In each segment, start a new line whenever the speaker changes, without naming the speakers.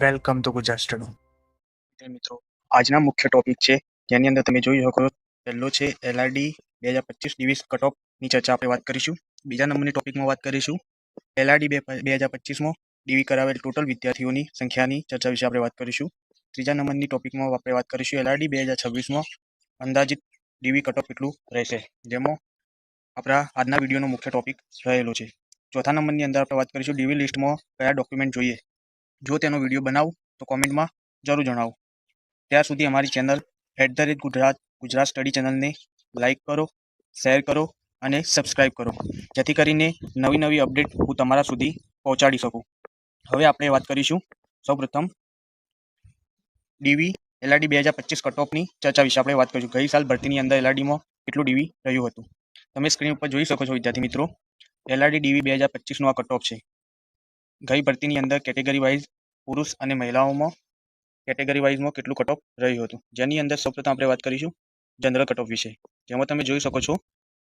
Welcome to Gujarat study.
મિત્રો, આજના મુખ્ય ટોપિક છે જેની અંદર તમે જોઈ શકો પહેલો છે એલઆરડી 2025 ડીવી કટ ઓફની ચર્ચા આપણે વાત કરીશું. બીજા નંબરની ટોપિકમાં વાત કરીશું એલઆરડી 2025માં ડીવી કરાવેલ ટોટલ વિદ્યાર્થીઓની સંખ્યાની ચર્ચા વિશે આપણે વાત કરીશું. ત્રીજા નંબરની ટોપિકમાં આપણે વાત કરીશું એલઆરડી 2026માં અંદાજિત ડીવી કટ ઓફ કેટલું રહેશે, જેમાં આપણા આજના વિડીયોનો મુખ્ય ટોપિક રહેલો છે. ચોથા નંબરની અંદર આપણે વાત કરીશું ડીવી લિસ્ટમાં કયા ડોક્યુમેન્ટ જોઈએ. જો તેનો વિડીયો બનાવું તો કોમેન્ટમાં જરૂર જણાવો. ત્યાર સુધી અમારી ચેનલ @ગુજરાત સ્ટડી ચેનલને લાઇક કરો, શેર કરો અને સબસ્ક્રાઇબ કરો, જેથી કરીને નવી અપડેટ હું તમારા સુધી પહોંચાડી શકું. હવે આપણે વાત કરીશું સૌપ્રથમ ડીવી એલઆરડી 2025 કટ ઓફની ચર્ચા વિશે આપણે વાત કરીશું. ગઈ સાલ ભરતીની અંદર એલઆરડીમાં કેટલું ડીવી રહ્યું હતું. તમે સ્ક્રીન ઉપર જોઈ શકો છો વિદ્યાર્થી મિત્રો, એલઆરડી ડીવી 2025નો આ કટ ઓફ છે. ગઈ ભરતીની અંદર કેટેગરી વાઇઝ પુરુષ અને મહિલાઓમાં કેટેગરી વાઇઝમાં કેટલું કટ ઓફ રહ્યું હતું, જેની અંદર સૌપ્રથમ આપણે વાત કરીશું જનરલ કટ ઓફ વિશે. જેમાં તમે જોઈ શકો છો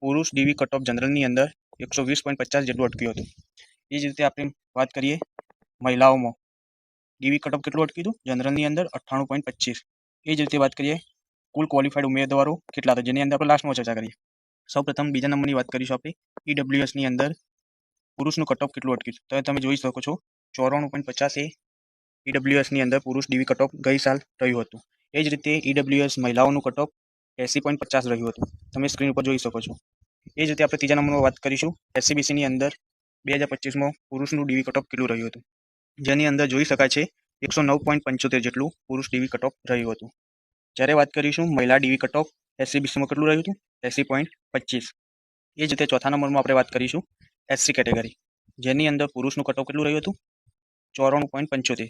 પુરુષ ડીવી કટ ઓફ જનરલની અંદર 120.50 જેટલું અટક્યું હતું. એ જ રીતે આપણે વાત કરીએ મહિલાઓમાં ડીવી કટ ઓફ કેટલું અટક્યું હતું જનરલની અંદર 98.25. એ જ રીતે વાત કરીએ કુલ ક્વોલિફાઈડ ઉમેદવારો કેટલા હતા, જેની અંદર આપણે લાસ્ટમાં ચર્ચા કરીએ. સૌપ્રથમ બીજા નંબરની વાત કરીશું આપણે ઈડબ્લ્યુએસની અંદર પુરુષનું કટ ઓફ કેટલું અટક્યું. તો તમે જોઈ શકો છો 94.50 એ ઈડબ્લ્યુએસની અંદર પુરુષ ડીવી કટ ઓફ ગઈ સાલ રહ્યું હતું. એ જ રીતે ઈડબ્લ્યુએસ મહિલાઓનું કટ ઓફ 80.50 રહ્યું હતું. તમે સ્ક્રીન ઉપર જોઈ શકો છો. એ જ રીતે આપણે ત્રીજા નંબરમાં વાત કરીશું એસસીબીસીની અંદર 2025માં પુરુષનું ડીવી કટ ઓફ કેટલું રહ્યું હતું, જેની અંદર જોઈ શકાય છે 109.75 જેટલું પુરુષ ડીવી કટ ઓફ રહ્યું હતું. જ્યારે વાત કરીશું મહિલા ડીવી કટ ઓફ એસસીબીસીમાં કેટલું રહ્યું હતું 80.25. એ જ રીતે ચોથા નંબરમાં આપણે વાત કરીશું એસસી કેટેગરી, જેની અંદર પુરુષનું કટ ઓફ કેટલું રહ્યું હતું 94.75.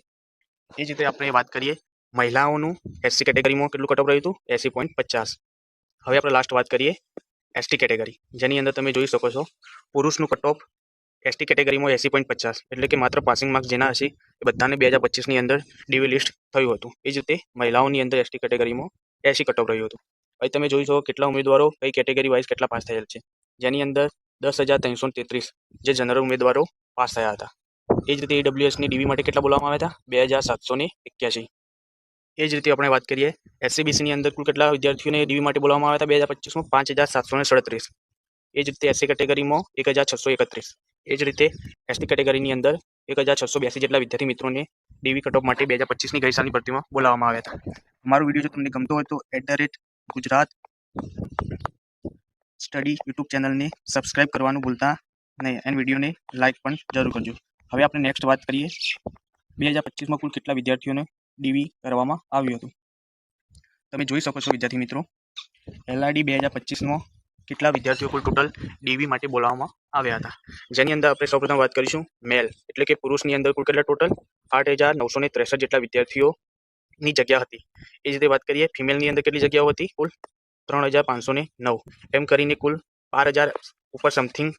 એ જ રીતે આપણે વાત કરીએ મહિલાઓનું એસસી કેટેગરીમાં કેટલું કટ ઓફ રહ્યું હતું 80.50. હવે આપણે લાસ્ટ વાત કરીએ એસટી કેટેગરી, જેની અંદર તમે જોઈ શકો છો પુરુષનું કટ ઓફ એસટી કેટેગરીમાં 80.50, એટલે કે માત્ર પાસિંગ માર્ક્સ જેના હશે એ બધાને 2025ની અંદર ડીવી લિસ્ટ થયું હતું. એ જ રીતે મહિલાઓની અંદર એસટી કેટેગરીમાં 80 કટ ઓફ રહ્યું હતું. હવે તમે જોઈ શકો કેટલા ઉમેદવારો કઈ કેટેગરી વાઇઝ કેટલા પાસ થયેલ છે, જેની અંદર 10,333 જે જનરલ ઉમેદવારો પાસ થયા હતા. એ જ રીતે ઈડબ્લ્યુએસની ડીવી માટે કેટલા બોલાવવામાં આવ્યા હતા 2,781. એ જ રીતે આપણે વાત કરીએ એસસીબીસીની અંદર કુલ કેટલા વિદ્યાર્થીઓને ડીવી માટે બોલાવવામાં આવ્યા હતા 2025માં 5,737. એ જ રીતે એસસી કેટેગરીમાં 1,631. એ જ રીતે એસટી કેટેગરીની અંદર 1,682 જેટલા વિદ્યાર્થી મિત્રોને ડીવી કટ ઓફ માટે 2025ની ગઈ સાલની ભરતીમાં બોલાવવામાં આવ્યા હતા. અમારો વિડીયો જો તમને ગમતો હોય તો @ગુજરાત સ્ટડી યુટ્યુબ ચેનલને સબસ્ક્રાઇબ કરવાનું ભૂલતા નહીં અને વિડીયોને લાઇક પણ જરૂર કરજો. હવે આપણે નેક્સ્ટ વાત કરીએ 2025માં કુલ કેટલા વિદ્યાર્થીઓને ડીવી કરવામાં આવ્યું હતું. તમે જોઈ શકો છો વિદ્યાર્થી મિત્રો એલઆરડી 2025માં કેટલા વિદ્યાર્થીઓ કુલ ટોટલ ડીવી માટે બોલાવવામાં આવ્યા હતા, જેની અંદર આપણે સૌપ્રથમ વાત કરીશું મેલ એટલે કે પુરુષની અંદર કુલ કેટલા ટોટલ 8,963 જેટલા વિદ્યાર્થીઓની જગ્યા હતી. એ જ રીતે વાત કરીએ ફિમેલની અંદર કેટલી જગ્યાઓ હતી કુલ 3,509. એમ કરીને કુલ 12,000 ઉપર સમથિંગ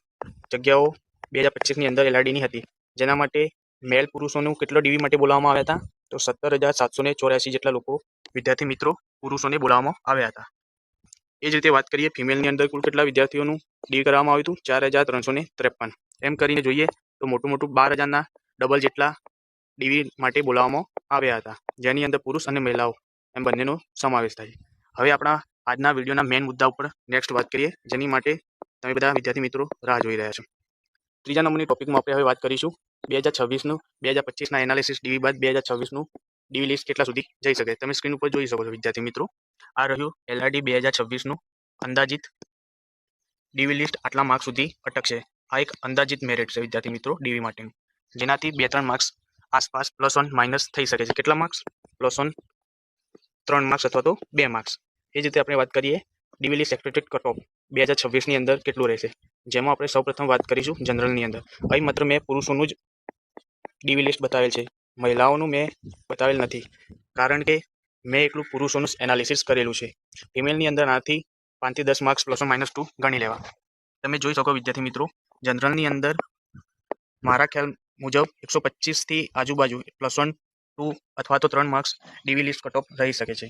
જગ્યાઓ 2025ની અંદર એલઆરડીની હતી, જેના માટે મેલ પુરુષોનું કેટલો ડીવી માટે બોલાવવામાં આવ્યા હતા તો 17,784 જેટલા લોકો વિદ્યાર્થી મિત્રો પુરુષોને બોલાવવામાં આવ્યા હતા. એ જ રીતે વાત કરીએ ફિમેલની અંદર કુલ કેટલા વિદ્યાર્થીઓનું ડીવી કરવામાં આવ્યું હતું 4,353. એમ કરીને જોઈએ તો મોટું 12,000ના ડબલ જેટલા ડીવી માટે બોલાવવામાં આવ્યા હતા, જેની અંદર પુરુષ અને મહિલાઓ એમ બંનેનો સમાવેશ થાય. હવે આપણા આજના વિડીયોના મેઇન મુદ્દા ઉપર નેક્સ્ટ વાત કરીએ, જેની માટે તમે બધા વિદ્યાર્થી મિત્રો રાહ જોઈ રહ્યા છો. ત્રીજા નંબરની ટોપિકમાં આપણે હવે વાત કરીશું 2025ના એનાલિસિસ ડીવી બાદ 2026નું ડીવી લિસ્ટ કેટલા સુધી જઈ શકે. તમે સ્ક્રીન ઉપર જોઈ શકો છો વિદ્યાર્થી મિત્રો, આ રહ્યું એલઆરડી 2026નું અંદાજિત ડીવી લિસ્ટ આટલા માર્ક્સ સુધી અટકશે. આ એક અંદાજિત મેરિટ છે વિદ્યાર્થી મિત્રો ડીવી માટેનું, જેનાથી 2-3 માર્ક્સ આસપાસ +1 માઇનસ થઈ શકે છે. કેટલા માર્ક્સ +1 3 માર્ક્સ અથવા તો 2 માર્ક્સ. એ જ રીતે આપણે વાત કરીએ DV list expected cut off 2026ની અંદર કેટલું રહેશે, જેમાં આપણે સૌપ્રથમ વાત કરીશું જનરલની અંદર. અહીં માત્ર મેં પુરુષોનું જ ડીવી લિસ્ટ બતાવેલ છે, મહિલાઓનું મેં બતાવેલ નથી, કારણ કે મેં એકલું પુરુષોનું એનાલિસિસ કરેલું છે. ફિમેલની અંદર આનાથી 5 થી 10 માર્ક્સ +-2 ગણી લેવા. તમે જોઈ શકો વિદ્યાર્થી મિત્રો જનરલની અંદર મારા ખ્યાલ મુજબ 125થી આજુબાજુ +1-2 અથવા તો 3 માર્ક્સ ડીવી લિસ્ટ કટ ઓફ રહી શકે છે.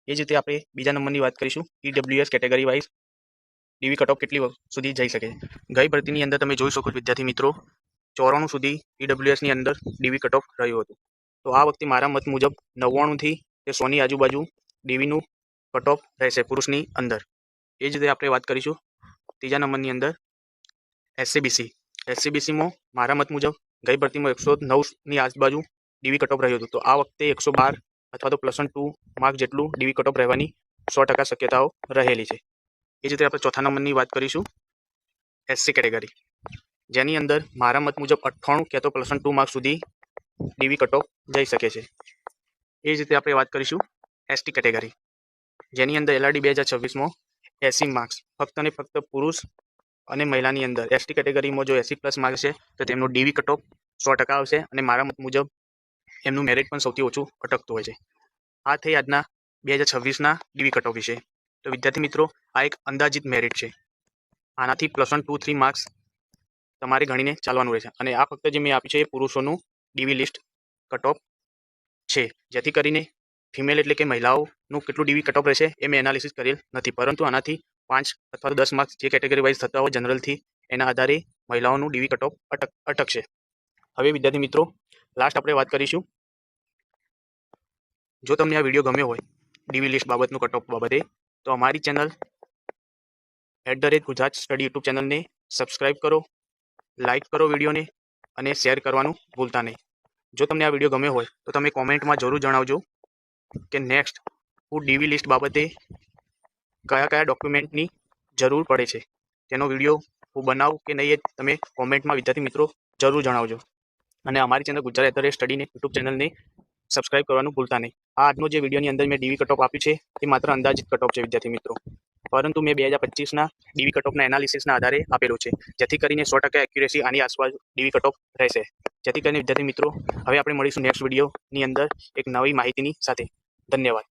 એ જ રીતે આપણે બીજા નંબરની વાત કરીશું EWS category wise ડીવી cut off કેટલી સુધી જઈ શકે. ગઈ ભરતીની અંદર તમે જોઈ શકો વિદ્યાર્થી મિત્રો 94 સુધી ઈડબ્લ્યુએસની અંદર ડીવી કટ ઓફ રહ્યું હતું. તો આ વખતે મારા મત મુજબ 99થી તે 100ની આજુબાજુ ડીવીનું કટ ઓફ રહેશે પુરુષની અંદર. એ જ રીતે આપણે વાત કરીશું ત્રીજા નંબરની અંદર એસસીબીસીમાં મારા મત મુજબ ગઈ ભરતીમાં 109ની આજુબાજુ ડીવી કટ ઓફ રહ્યું હતું. તો આ વખતે 112 અથવા તો +2 માર્ક જેટલું ડીવી કટ ઓફ રહેવાની 100% શક્યતાઓ રહેલી છે. એ જ રીતે આપણે ચોથા નંબરની વાત કરીશું એસસી કેટેગરી, જેની અંદર મારા મત મુજબ 98 કે તો +2 માર્ક સુધી ડીવી કટ ઓફ જઈ શકે છે. એ જ રીતે આપણે વાત કરીશું એસટી કેટેગરી, જેની અંદર એલઆરડી 2026માં 80 માર્ક્સ ફક્ત અને ફક્ત પુરુષ અને મહિલાની અંદર એસટી કેટેગરીમાં જો 80+ માર્ક્સ છે તો તેમનો ડીવી કટ ઓફ 100% આવશે અને મારા મત મુજબ એમનું મેરિટ પણ સૌથી ઓછું અટકતું હોય છે. આ થઈ આજના 2026ના ડીવી કટ ઓફ વિશે. તો વિદ્યાર્થી મિત્રો, આ એક અંદાજિત મેરિટ છે. આનાથી +1, 2, 3 માર્ક્સ તમારે ગણીને ચાલવાનું રહેશે. અને આ ફક્ત જે મેં આપ્યું છે એ પુરુષોનું ડીવી લિસ્ટ કટ ઓફ છે, જેથી કરીને ફિમેલ એટલે કે મહિલાઓનું કેટલું ડીવી કટ ઓફ રહેશે એ મેં એનાલિસિસ કરેલ નથી, પરંતુ આનાથી 5 અથવા તો 10 માર્ક્સ જે કેટેગરી વાઇઝ થતા હોય જનરલથી, એના આધારે મહિલાઓનું ડીવી કટ ઓફ અટકશે. હવે વિદ્યાર્થી મિત્રો, લાસ્ટ આપણે વાત કરીશું, જો તમને આ વિડીયો ગમ્યો હોય ડીવી લિસ્ટ બાબતનું કટ ઓફ બાબતે, તો અમારી ચેનલ @ગુજરાત સ્ટડી યુટ્યુબ ચેનલને સબસ્ક્રાઈબ કરો, લાઇક કરો વિડીયોને અને શેર કરવાનું ભૂલતા નહીં. જો તમને આ વિડીયો ગમ્યો હોય તો તમે કોમેન્ટમાં જરૂર જણાવજો કે નેક્સ્ટ હું ડીવી લિસ્ટ બાબતે કયા કયા ડોક્યુમેન્ટની જરૂર પડે છે, તેનો વિડીયો હું બનાવું કે નહીં એ તમે કોમેન્ટમાં વિદ્યાર્થી મિત્રો જરૂર જણાવજો. અને અમારી ચેનલ ગુજરાત સ્ટડીને યુટ્યુબ ચેનલને સબસ્ક્રાઈબ કરવાનું ભૂલતા નહીં. આ આજનો જે વિડીયોની અંદર મેં ડીવી કટ ઓફ આપ્યું છે તે માત્ર અંદાજિત કટ ઓફ છે વિદ્યાર્થી મિત્રો, પરંતુ મેં 2025ના ડીવી કટ ઓફના એનાલિસિસના આધારે આપેલું છે, જેથી કરીને 100% એક્યુરેસી આની આસપાસ ડીવી કટ ઓફ રહેશે. જેથી કરીને વિદ્યાર્થી મિત્રો, હવે આપણે મળીશું નેક્સ્ટ વિડીયોની અંદર એક નવી માહિતીની સાથે. ધન્યવાદ.